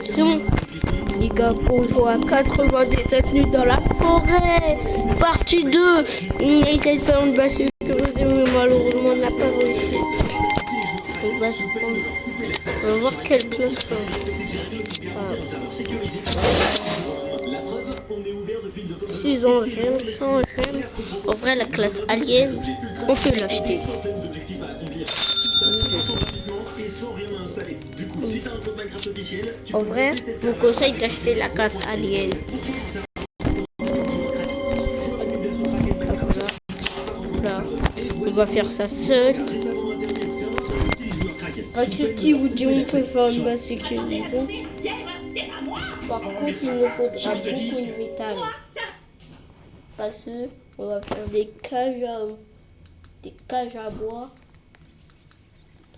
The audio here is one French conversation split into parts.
C'est bon. Les gars, pour jouer à 97 minutes dans la forêt. Partie 2. On a essayé de faire une base sécurité, mais malheureusement, on n'a pas réussi. On va se prendre. On va voir quelle classe. Ah. 6 ans, j'aime. En vrai, la classe alien, on peut l'acheter. En vrai, je vous conseille d'acheter la classe alien. Là, on va faire ça seul. À ceux qui vous dit on peut faire une base sécurisée. Par contre, il nous faudra beaucoup de métal. Parce que on va faire des cages à bois.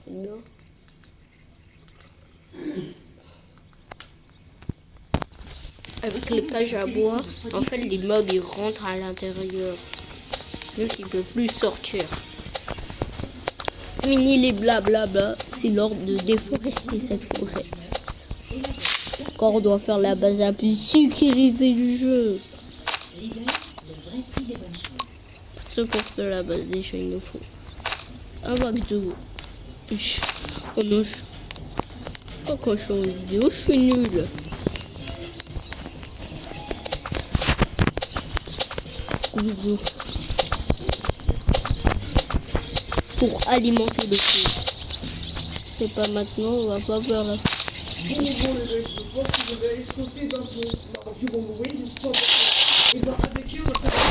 Très bien. Avec les cages à bois, en fait, les mobs ils rentrent à l'intérieur. Donc ils ne peuvent plus sortir. Fini les blablabla. C'est l'ordre de déforester cette forêt. Encore, on doit faire la base la plus sécurisée du jeu. C'est pour faire la base déjà, il nous faut un max de haut. Oh non, quand je suis en vidéo, je suis nul. Pour alimenter le feu. C'est pas maintenant, on va pas faire la. Bon, les gars, je pense que je vais aller sauter d'un pont. Parce que bon, vous voyez, je sens et ben avec eux, on va faire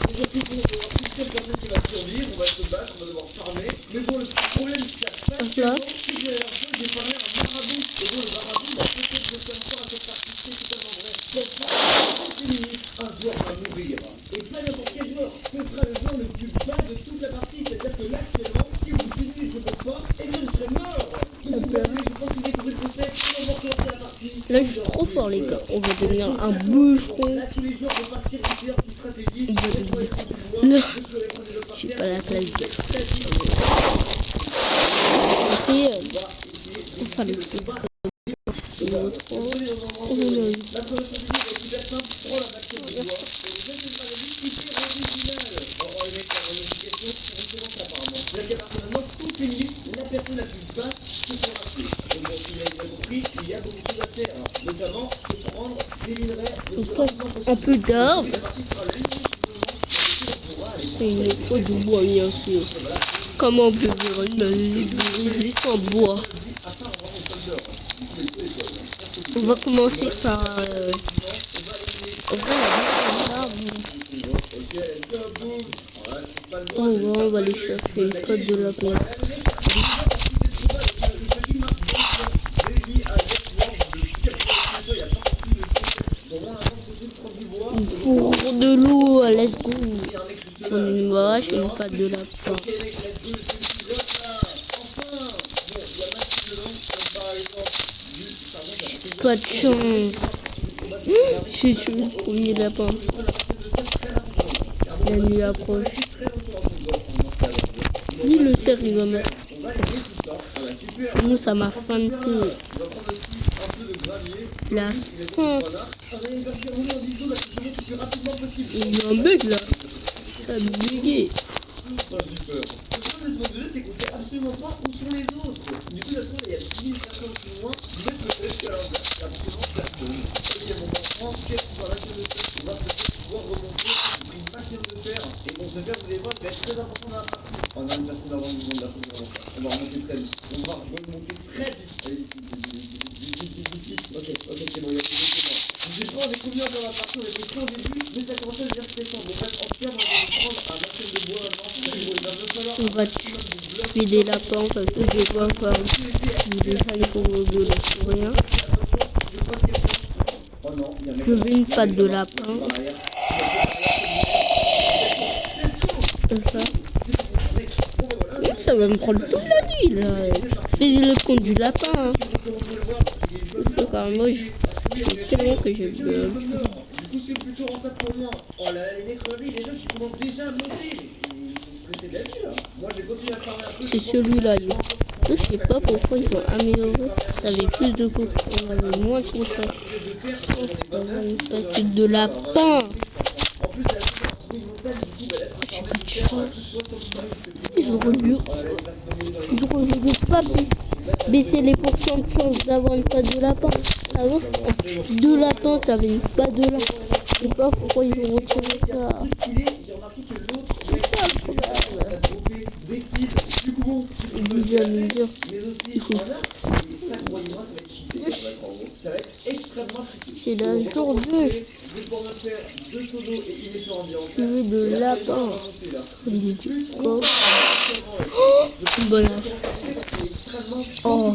déjà plus bon, il y aura une seule personne qui va survivre, on va se battre, on va devoir farmer. Mais bon, le problème, c'est que c'est que la dernière fois, j'ai parlé à un marabout. Et bon, le marabout, il a peut-être de faire encore à cette partie, c'est totalement vrai. Donc, dans 30 minutes, un joueur va mourir. Et pas n'importe quel joueur, ce sera le joueur le plus bas de toute la partie. C'est-à-dire que là, actuellement, si vous continuez, je ne pense pas, et je serai mort. Là, je suis trop fort, les gars. On va devenir un bûcheron. Là, j'ai pas la classe. Enfin, le truc. La personne la plus basse se fera tuer. Et bon, il a compris, il y a beaucoup de choses à faire, notamment se prendre des minerais un peu d'arbre. Et il faut du bois, bien sûr. Comment on peut faire une base sans bois? On va commencer par... on va aller chercher une côte de la place. Une fourre de l'eau, let's go. Une vache et une patte de lapin. Pas de chance. J'ai tué le premier lapin. La nuit approche. Lui, le cerf, il va mettre. Nous, ça m'a feinté. La fente. Il y a un bug là. Ça a bugué. C'est qu'on sait absolument pas où sont les autres. Du coup, il y a 10 000 personnes plus loin. Vous êtes le seul qui a absolument personne. Il y a mon enfant, qu'est-ce qu'on va lâcher le fer? On va peut-être pouvoir remonter une machine de fer. Et bon, ce fer, vous allez voir, il va être très important dans la partie. On a une personne d'avant, une seconde d'avant. On va remonter très vite. On va remonter très vite. Allez, vite. Ok, c'est bon, il y a plus de moi. Je sais pas, on est combien dans la partie, on était 100 au début, mais ça commençait à devenir stressant. Bon, bref, en tout cas, moi, je vais prendre un machine de bois maintenant. On va tuer des lapins parce que j'ai pas encore déjà une fourre de l'eau pour rien. Je veux une patte de lapin. Ça va me prendre toute la nuit là. Fais le compte du lapin. Hein. C'est quand même moche. C'est tellement que j'ai peur. Du coup, c'est plutôt rentable pour moi. Oh là, les mercredis, les gens qui commencent déjà à monter. Mais c'est stressé de la vie là. Moi, j'ai continué à faire un peu. C'est celui-là, lui. Je sais pas pourquoi ils ont amélioré. T'avais plus de potions, on avait moins de potions. Oh, t'avais une statue de lapin. J'ai plus de chance. Ils auraient dû pas baisser les pourcents de chance d'avoir une patte de lapin. Avant, en plus de lapin, t'avais une patte de lapin. Je sais pas pourquoi ils ont retiré ça. C'est ça le problème. Vous allez me dire, il faut... C'est la jour 2. Je veux de lapin. Du corps. Oh, voilà. Oh.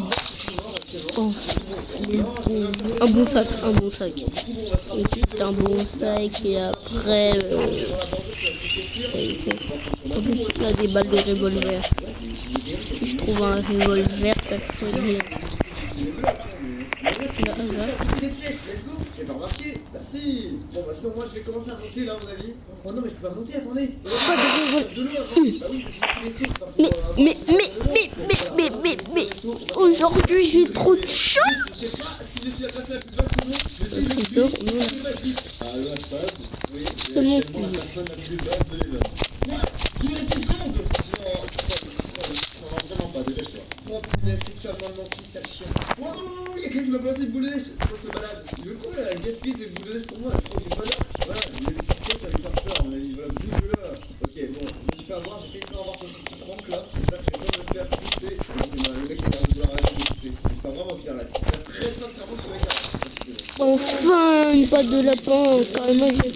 Oh. Un bon sac. Ensuite un bon sac et après... en plus il y a des balles de revolver. Si je trouve un revolver, ça serait bien. Là. Merci. Bon bah sinon moi je vais commencer à monter là à mon avis. Oh non mais je peux pas monter, attendez. Mais aujourd'hui j'ai trop de chance. C'est mon Oh, il y a quelqu'un qui m'a placé une boule de neige, c'est quoi ce balade? Il veut quoi là? Gaspille c'est une boule de neige pour moi, je crois que j'ai pas d'art. Voilà, il a vu quelque chose, ça lui fait peur, on a dit voilà, bouge là. Ok, bon, je me suis fait avoir, j'ai fait une fois avoir ton petit crank là, j'espère que je vais pas me faire pousser. C'est le mec qui a envie de vouloir arrêter de pousser. C'est pas vraiment qu'il arrête. Très sincèrement, ce mec arrête. Enfin une patte de lapin, carrément j'ai...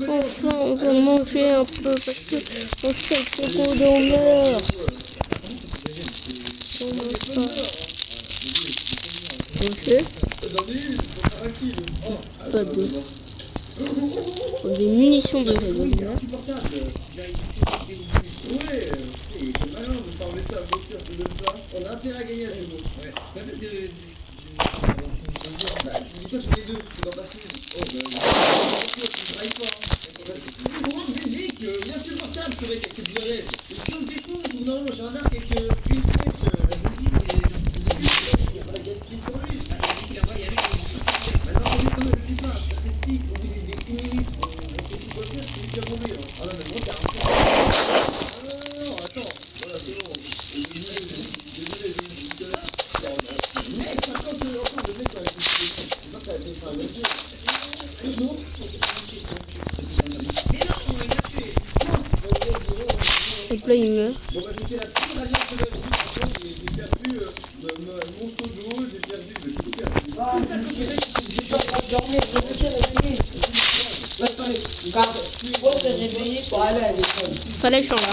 Enfin on va manger un peu parce que on sait que c'est trop d'honneur. Ok. Pas de... Des munitions de revolver. Ouais, il était malin de parler ça à voiture de ça. On a intérêt à gagner à ce niveau. Ouais, c'est pas mal de... Dis-toi que j'ai les deux, je suis dans ma fille. Oh bah, tu ne travailles pas. C'est vraiment Belgique, il est insupportable ce mec avec ses bleuets. C'est chose des fous, non, j'ai un arc avec une flèche. Vas-y, il y a pas la gaspille sur lui. Maintenant, on est comme je dis pas, statistique, on fait des minutes, on sait tout quoi faire, c'est lui qui a tombé. Ah non, mais moi, t'as un non, attends, voilà, c'est bon. Désolé, mec, par contre, encore le mec, c'est pas que t'as fait un monsieur. C'est bon. C'est plein, il meurt. Bon, bah, c'était la pire alliance de la vie. Franchement, j'ai perdu mon seau d'eau, j'ai perdu, j'ai tout perdu. Ah, j'ai pas dormir, je me suis réveillé. Il faut se réveiller pour aller à l'école. Fallait changer.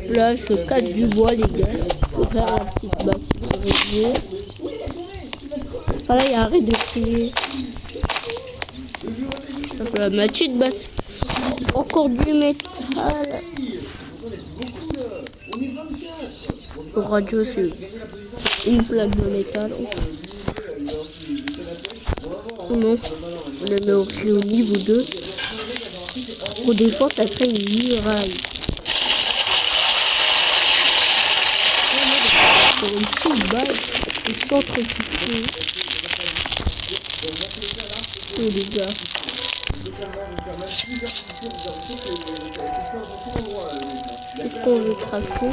Là, je casse du bois, les gars. Faut faire la petite base sécurisée. Fallait arrêter de crier. Ma petite base. Encore du métal. Le radio, c'est une plaque de métal. Oh non, on le met au niveau 2. Au défense, ça serait une muraille. Pour une petite balle, au centre du feu. Oh les gars. Est-ce qu'on veut craquer?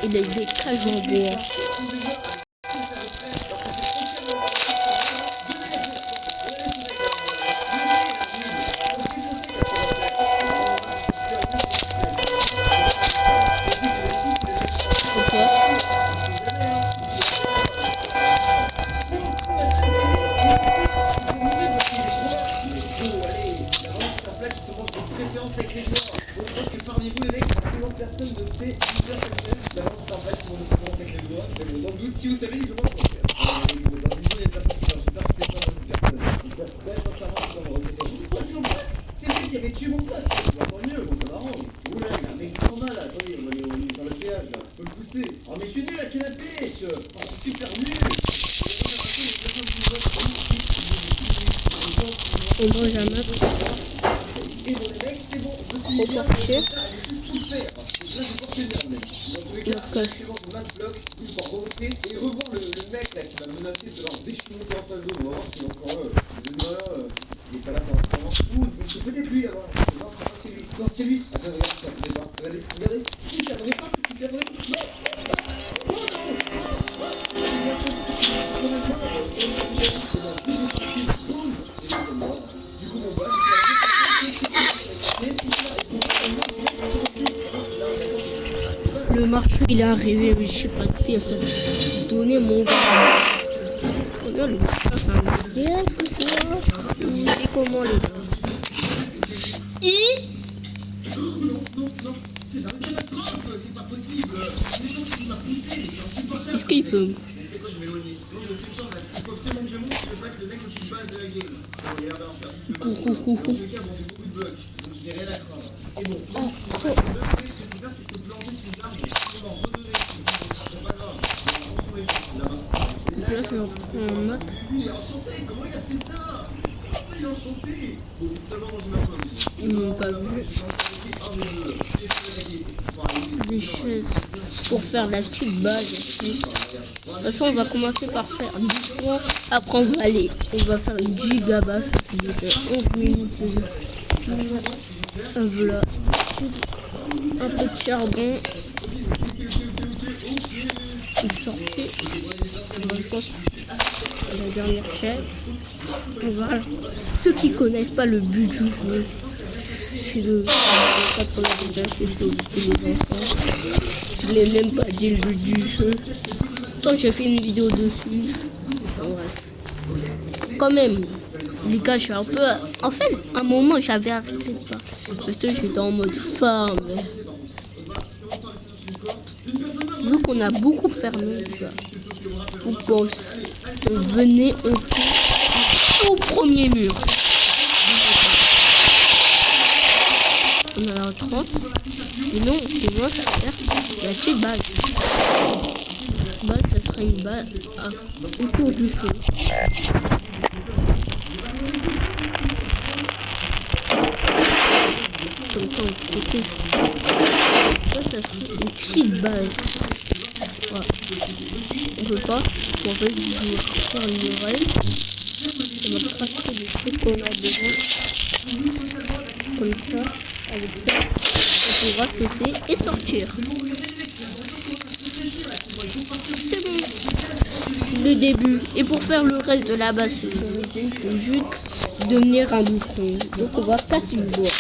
Il a des cages en bois. Si vous savez, il demande quoi faire. Dans 10 ans, il y a une personne qui meurt. J'espère que c'était pas moi cette personne. Ouais, sincèrement, c'est pas moi. C'est mon pote. C'est lui qui avait tué mon pote. Tant mieux, bon, ça m'arrange. Oula, il y a un mec qui s'en va là. Attendez, on va aller faire le péage là. Faut le pousser. Oh, mais je suis nul à canne à pêche. Oh, je suis super nul. Et moi, j'aime. Et bon, les mecs, c'est bon. Je me suis mis bien. directement de 20 blocs pour remonter et revoir le mec là qui va menacer de leur déchirer dans sa zone. On va voir si encore il est pas là pour l'instant. Ou c'est peut-être lui là-bas. Non, c'est lui. Non, c'est lui. Attends, regarde ça. Regardez. Regardez. Il s'est revenu pas. Il s'est revenu. Non. Oh non. J'ai bien fait. Je suis quand même mort. C'est bon. Du coup, mon bas, Le marchand il est arrivé, mais je sais pas de pièce. Donner mon gars. Oh, le marchand c'est un SDF ou quoi? Ou c'est comment les gars? Est-ce qu'il peut? Là, je vais reprendre en note. Ils m'ont pas vu. Des chaises pour faire la petite base aussi. De toute façon, on va commencer par faire 10 points. Après, on va faire une giga base. Ça fait 11 minutes. Voilà. Un peu de charbon. Une sortie. La dernière chaîne. Voilà. Ceux qui connaissent pas le but du jeu, c'est de pas trop la c'est les enfants. Je l'ai même pas dit le but du jeu. Quand j'ai fait une vidéo dessus. Enfin, bref. Quand même, les gars, je suis un peu. En fait, à un moment, j'avais arrêté de pas. Parce que j'étais en mode farm. Vu qu'on a beaucoup fermé, les gars. Vous pensez, venez, on fait au premier mur. On a un 30. Et non, on commence à faire la petite base. Base, ça sera une base autour du feu. Comme ça, on côté. Ça sera une petite base. Voilà. On peut pas. En fait, je vais faire une oreille. On va crafter les trucs qu'on a besoin. Comme ça, avec ça, on pourra sauter et sortir. C'est bon. Le début. Et pour faire le reste de la base, il faut juste devenir un boucheron. Donc on va casser le bois.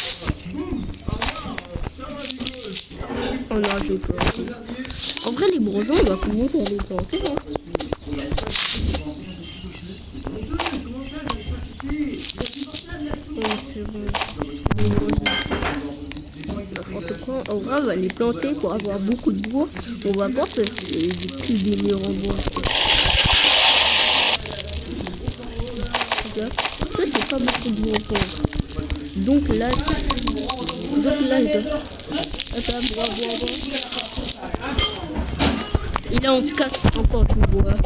Oh non, je vais planter. En vrai, les bourgeons, on va commencer à les planter. Hein. C'est bon. N'importe quoi. En vrai, on va les planter pour avoir beaucoup de bois. On va pas faire des murs en bois. Ça, c'est pas beaucoup de bois encore. Donc là, je dois... Attends, bois. Et là, on casse encore du bois.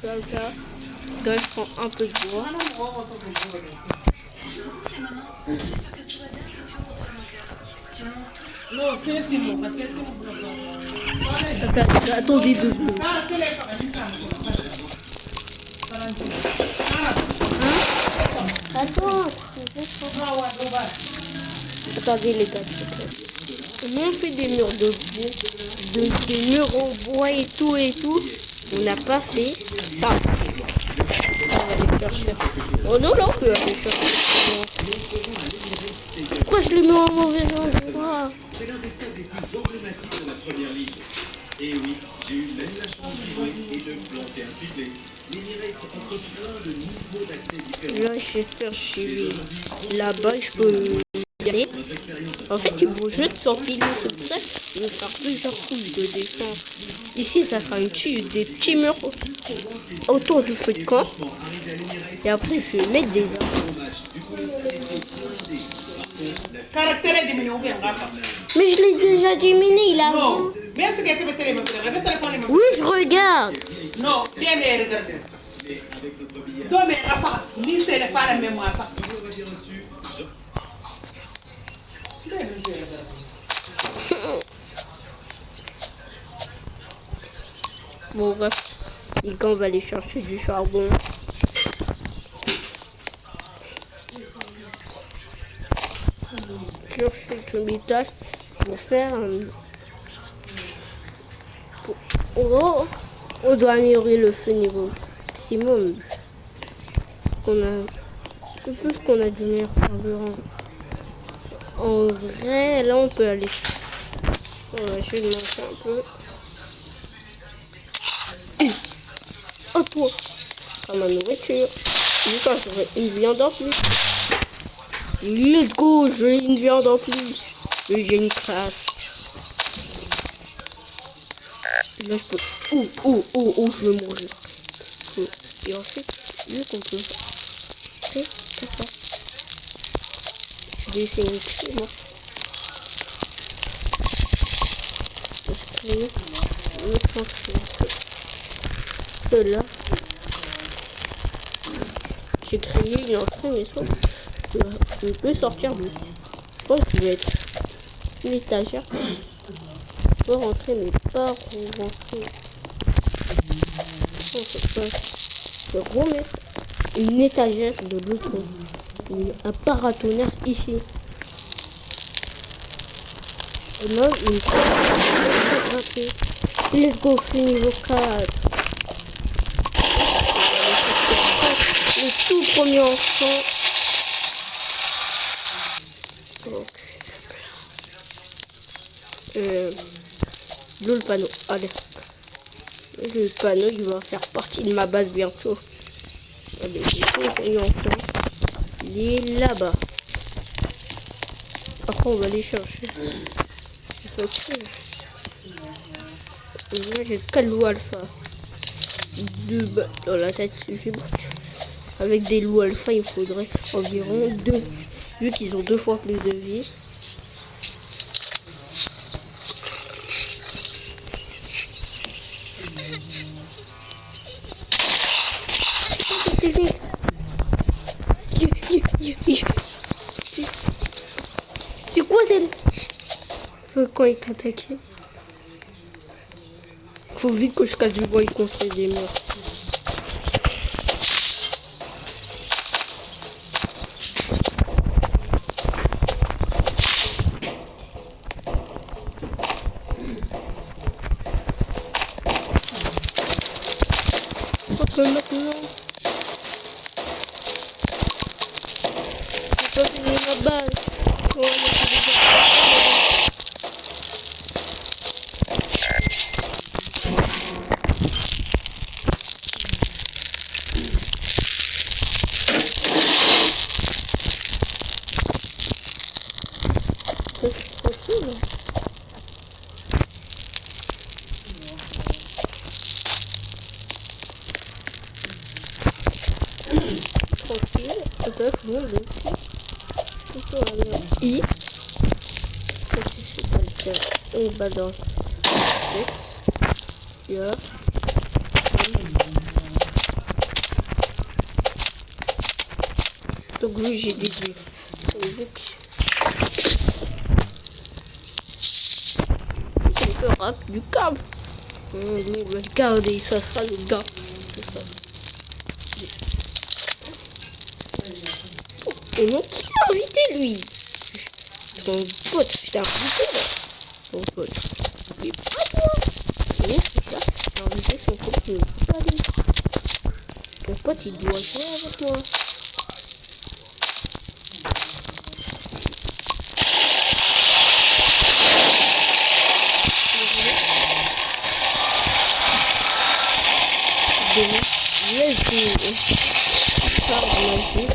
Comme ça. Là, je prends un peu de bois. Non, c'est bon. Attendez 2 secondes. Attendez les gars. Comment on fait des murs de bois, des murs en bois et tout. On n'a pas fait ça. On va les chercher. Oh non, là on peut aller chercher. Pourquoi je les mets en mauvais endroit? C'est l'un des stades les plus emblématiques de la première ligue. Et oui, j'ai eu même la chance d'y jouer et de planter un triplé. L'Emirates offre plein de niveaux d'accès différents. Là, j'espère que chez là-bas, je peux y aller. En fait, il faut juste s'empiler sur ça. Je vais faire plusieurs coups de défense. Ici, ça sera des petits murs autour du feu de camp. Et après, je vais mettre des arbres. Mais je l'ai déjà diminué, il a... Non. Oui, je regarde. Non, bien mais regarde. Donc, mais c'est pas la mémoire. bref. Et quand on va aller chercher du charbon. Chercher le métal pour faire oh, on doit améliorer le feu niveau maximum. C'est plus qu'on a du meilleur carburant. En vrai, là on peut aller. On va essayer de manger un peu. Oh toi, à ma nourriture. Et quand j'aurai une viande en plus. Let's go, j'ai une viande en plus. Et j'ai une crasse. Là je peux. Oh, je vais mourir. Et ensuite, vu qu'on peut. Ok, d'accord. Je vais essayer une clé, moi. Je vais ceux-là. J'ai créé une entrée, mais soit je peux sortir de. Je pense qu'il va être une étagère. Je peux rentrer, mais pas rentrer. Je peux remettre une étagère de l'autre. Un paratonnerre ici. Et là, une chose. Let's go, feu niveau 4. Le tout premier enfant. Le panneau. Allez. Le panneau, il va faire partie de ma base bientôt. Allez, le tout premier enfant. Il est là-bas. Après, on va aller chercher. Là, j'ai 4 loups alpha. 2 dans la tête, suffit. Avec des loups alpha, il faudrait environ 2. Vu qu'ils ont 2 fois plus de vie. C'est quoi c'est quand il t'attaque? Faut vite que je casse du bois et construise des murs. Ok, maintenant. Je peux finir ma base. Tranquille. Tranquille. Et ben, je monte aussi. Ils sont à la I. Je sais pas lequel. Une balle dans la tête. Là. Donc lui, j'ai déduit. Ça me fera du câble. Regardez, ça sera le gars. Et non, qui l'a invité lui? Ton pote, je t'ai invité là. Ton pote. Mais pas toi. Non, c'est ça. J'ai invité son pote, mais pas lui. Ton pote, il doit jouer avec moi. Let's go. Par magie.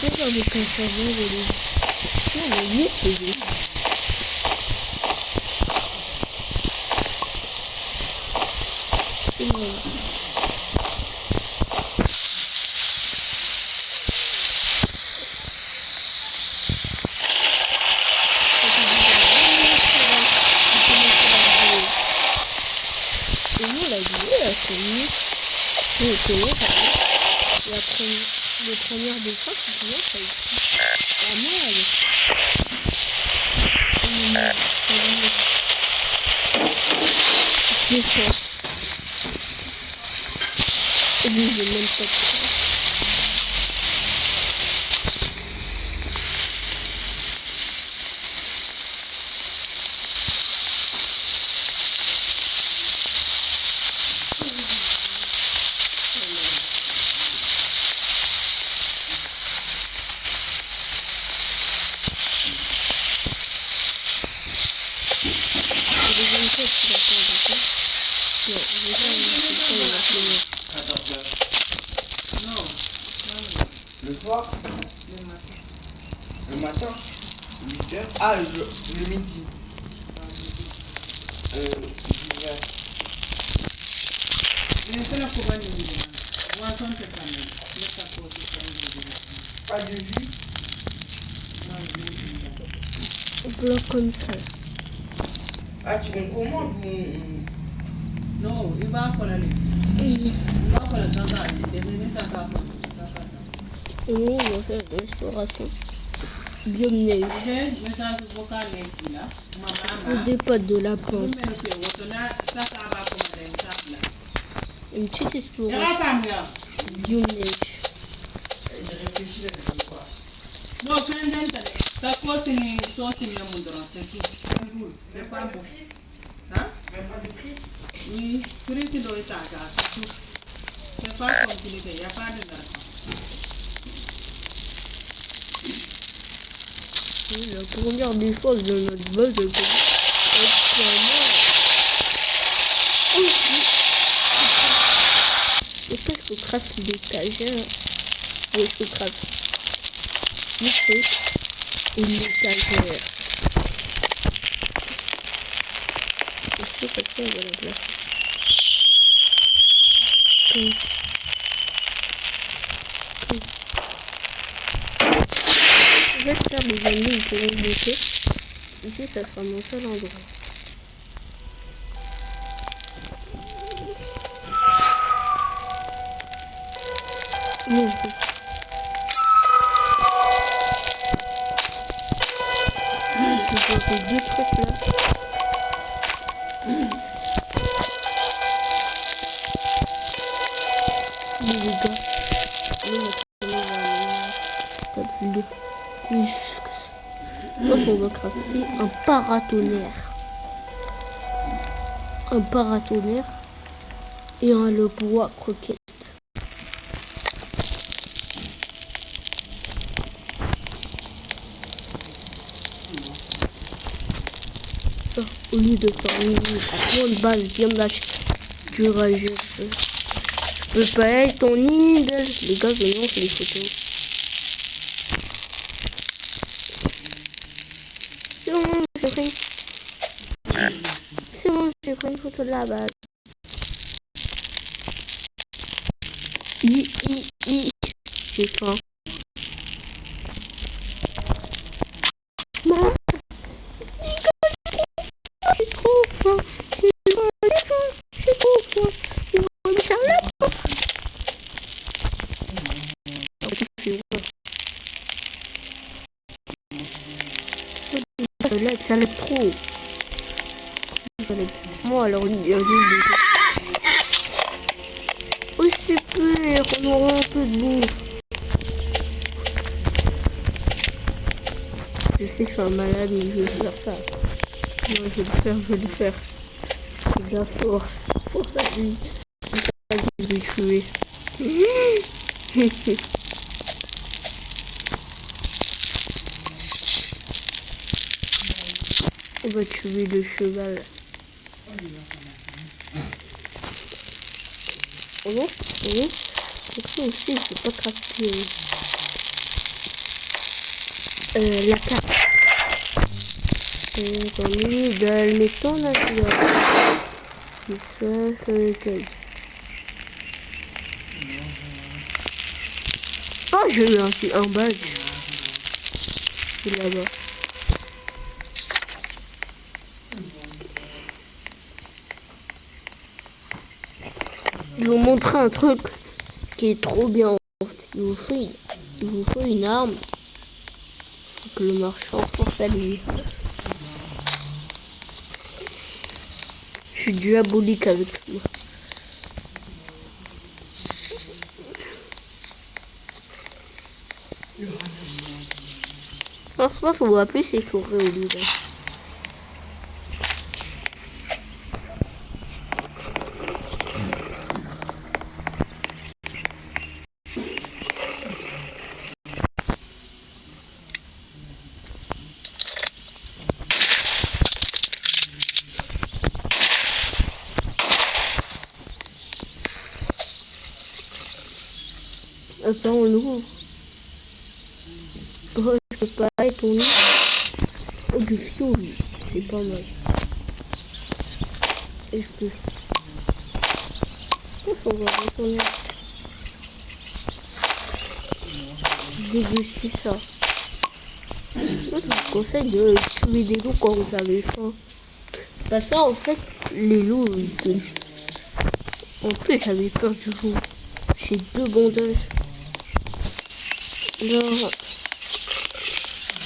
D'abord avec un savon de l'eau. Non, mais mieux c'est lui. connu. Oui, connu, ça va. Les premières défenses, tu vois, ça a été pas mal. Défense. Et lui, j'ai même pas de ça. Le soir? Le matin? 8h? Ah, le midi. 10h. Pas de jus? Bloc comme ça. Ah, tu me commandes ou... Non, il va faire aller. Oui. Il va faire ça. Il devient ça. Et nous, on va faire une restauration. Biome neige. Message vocal là. Faut des pâtes de lapin. Une petite exploration. Biome neige. Non, ta cause ni sorti le monde c'est tout. C'est pas bon. Hein? Même pas de prix? Oui, prix qui doit être à c'est tout. C'est pas compliqué, il n'y a pas de l'argent. La première défense de notre base est est-ce que je peux craft l'étagère? Oui, je peux craft le truc et l'étagère. Je sais pas si on va la placer. Comme ça. J'espère que les amis ils pourront monter. Ici, ça sera mon seul endroit. Bon. Je vais planter deux trucs là. Mais les gars, on va crafter un paratonnerre. Un paratonnerre et un le bois croquette. Ça, au lieu de faire une base bien lâche, je peux pas être ton idole. Les gars, venez, on fait les photos. C'est bon, j'ai pris une photo de la base. J'ai faim. Maman, j'ai trop faim. J'ai trop faim. Mais ça va pas. Ça l'aide trop. Moi alors il y a juste oh super, on aura un peu de bouffe. Je sais que je suis un malade mais je vais faire ça. Non, je vais le faire. C'est de la force. Force à vie. C'est ça que je vais tuer. On va tuer le cheval. Oh non, après aussi, je peux pas crafter la carte. Mettons là, et ça, lequel. Oh, j'ai eu un badge. C'est là-bas. Je vais vous montrer un truc qui est trop bien. Il vous faut une arme. Faut que le marchand force à lui. Je suis diabolique avec moi. Je pense qu'on va plus s'étourder au lieu de... Attends, on l'ouvre. Oh, je peux pas être on ouvre. Oh, du fioul, c'est pas mal. Et je peux... On va retourner. Déguster ça. Moi, je vous conseille de tuer des loups quand vous avez faim. Parce que en fait, les loups, ils donnent. En plus, j'avais peur du loup. J'ai 2 bandages. Alors...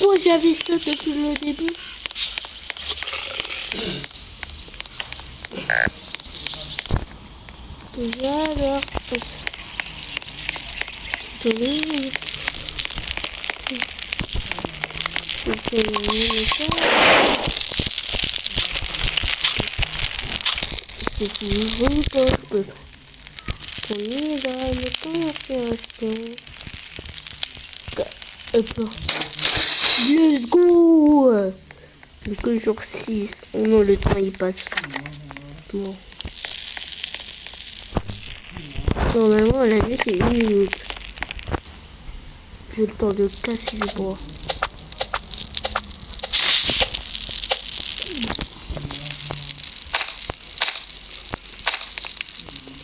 Oh, j'avais ça depuis le début. Alors... C'est une bonne porte. On est dans le conspiration. Let's go! C'est que jour 6. Oh non, le temps il passe. Bon. Normalement, la nuit c'est 1 minute. J'ai le temps de casser le bois.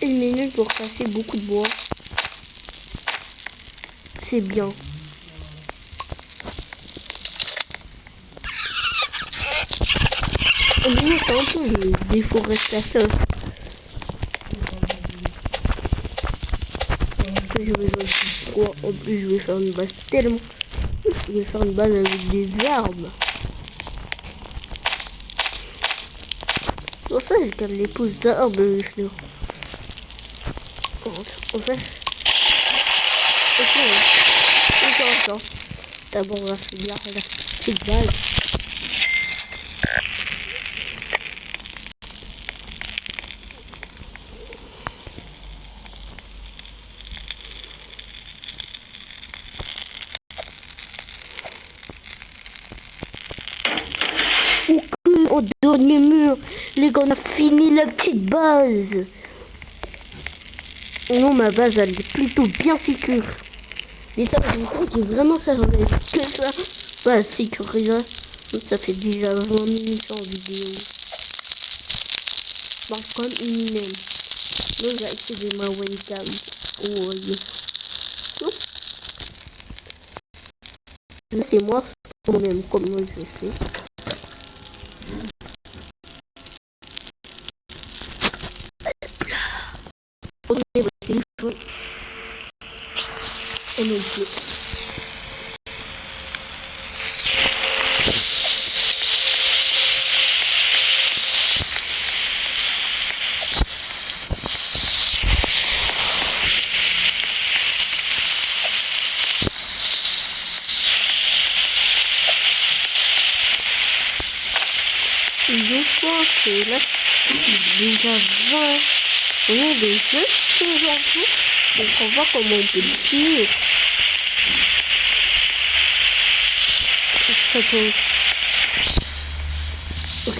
Une minute pour casser beaucoup de bois. C'est bien. On dirait c'est un peu le déforestateur. J'ai besoin de quoi? En plus, je vais faire une base tellement. Je vais faire une base avec des arbres. Pour ça, je garde les pousses d'arbres, les fleurs. En fait. Attends. D'abord, on va finir la petite balle. Au dernier mur, les gars, on a fini la petite base. Non, ma base, elle est plutôt bien sécure. Et ça, je me compte qu'il vraiment servait que ça. Pas sécurisé. Ça fait déjà 20 minutes en vidéo. Bon, comme une même. Donc, j'ai accédé ma webcam. Oh, yes. Là, c'est moi, c'est moi-même, comme moi je fais. Prenez votre téléphone. Et non plus. Je crois que là, déjà 20. On a des jeux ces enfants. Donc on voit comment on peut le tuer. Ça peut... Ok.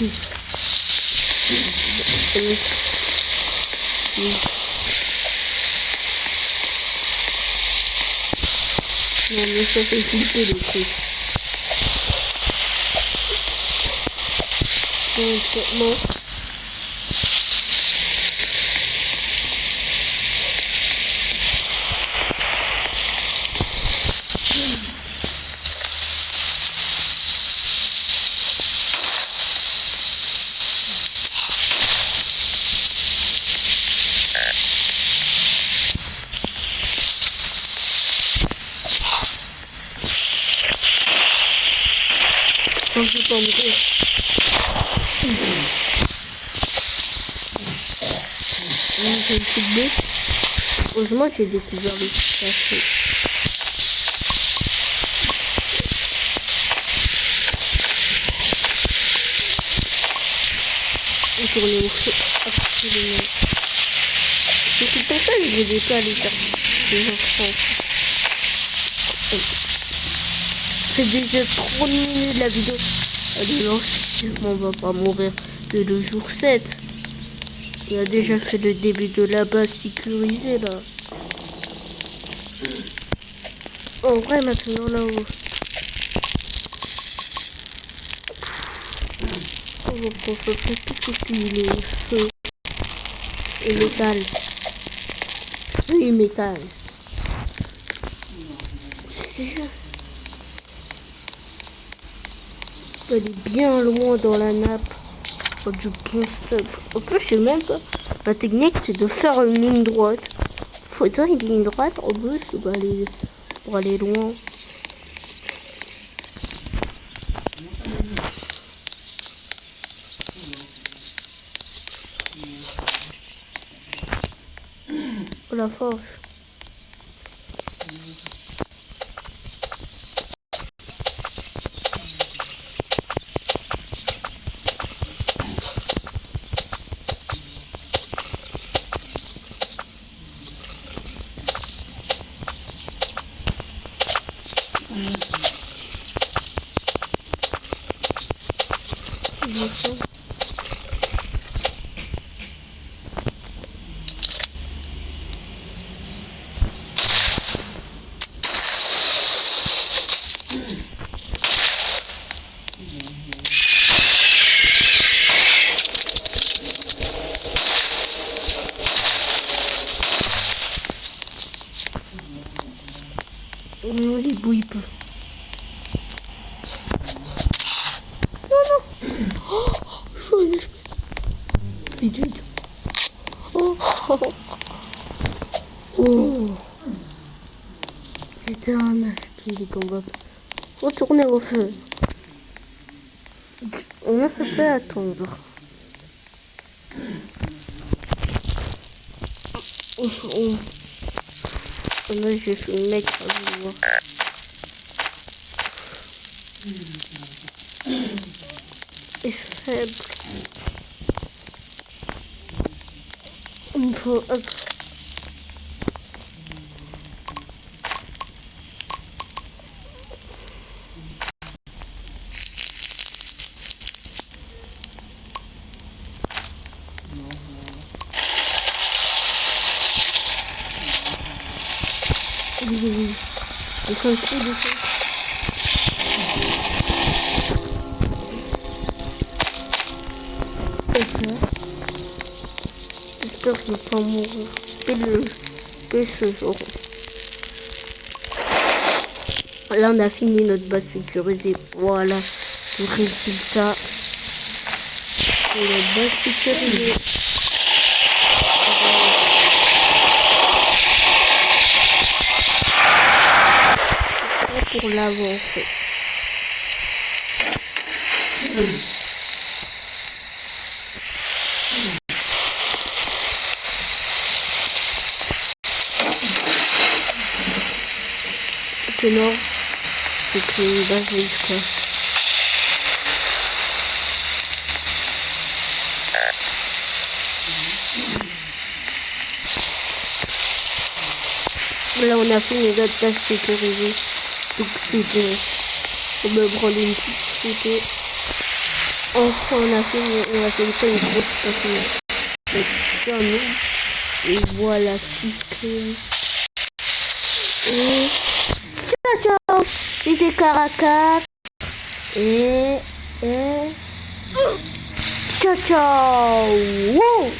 Non mais ça fait flipper le truc. Non. Attends, je vais pas mourir. J'ai une petite bête. Heureusement, j'ai découvert les cafés. Retourner au feu, absolument. C'est tout pour ça que je vais pas aller chercher les enfants. C'est déjà 30 minutes la vidéo. Allez, lance. On va pas mourir dès le jour 7. Il a déjà fait le début de la base sécurisée là. En vrai, maintenant là-haut. On va concentrer tout ce qui est feu et métal. Feu et métal. C'est déjà. On peut aller bien loin dans la nappe. Pour du bon stop. En plus, je sais même pas. La technique, c'est de faire une ligne droite. Faut faire une ligne droite en plus pour aller loin. Oh la force. Non, les bouilles peu. Non, non. Oh, je suis un HP. Vite. Oh, oh, oh. J'étais un HP, les combats. Retournez au feu. On a se fait attendre. Là, j'ai fait le mec à vous. Et faible. Il faut hop. Ils sont plus de ça. J'espère que je ne vais pas mourir. Et ce jour. Là, on a fini notre base sécurisée. Voilà le résultat de la base sécurisée. Pour l'avancer. Maintenant, c'est que une base jusqu'à. Là, on a fini notre base sécurisée. Donc c'est bon. On va prendre une petite photo. Enfin on a fait une grosse partie. Et voilà 6 clés. Et ciao ciao. C'était Caracat. Et ciao ciao. Wow.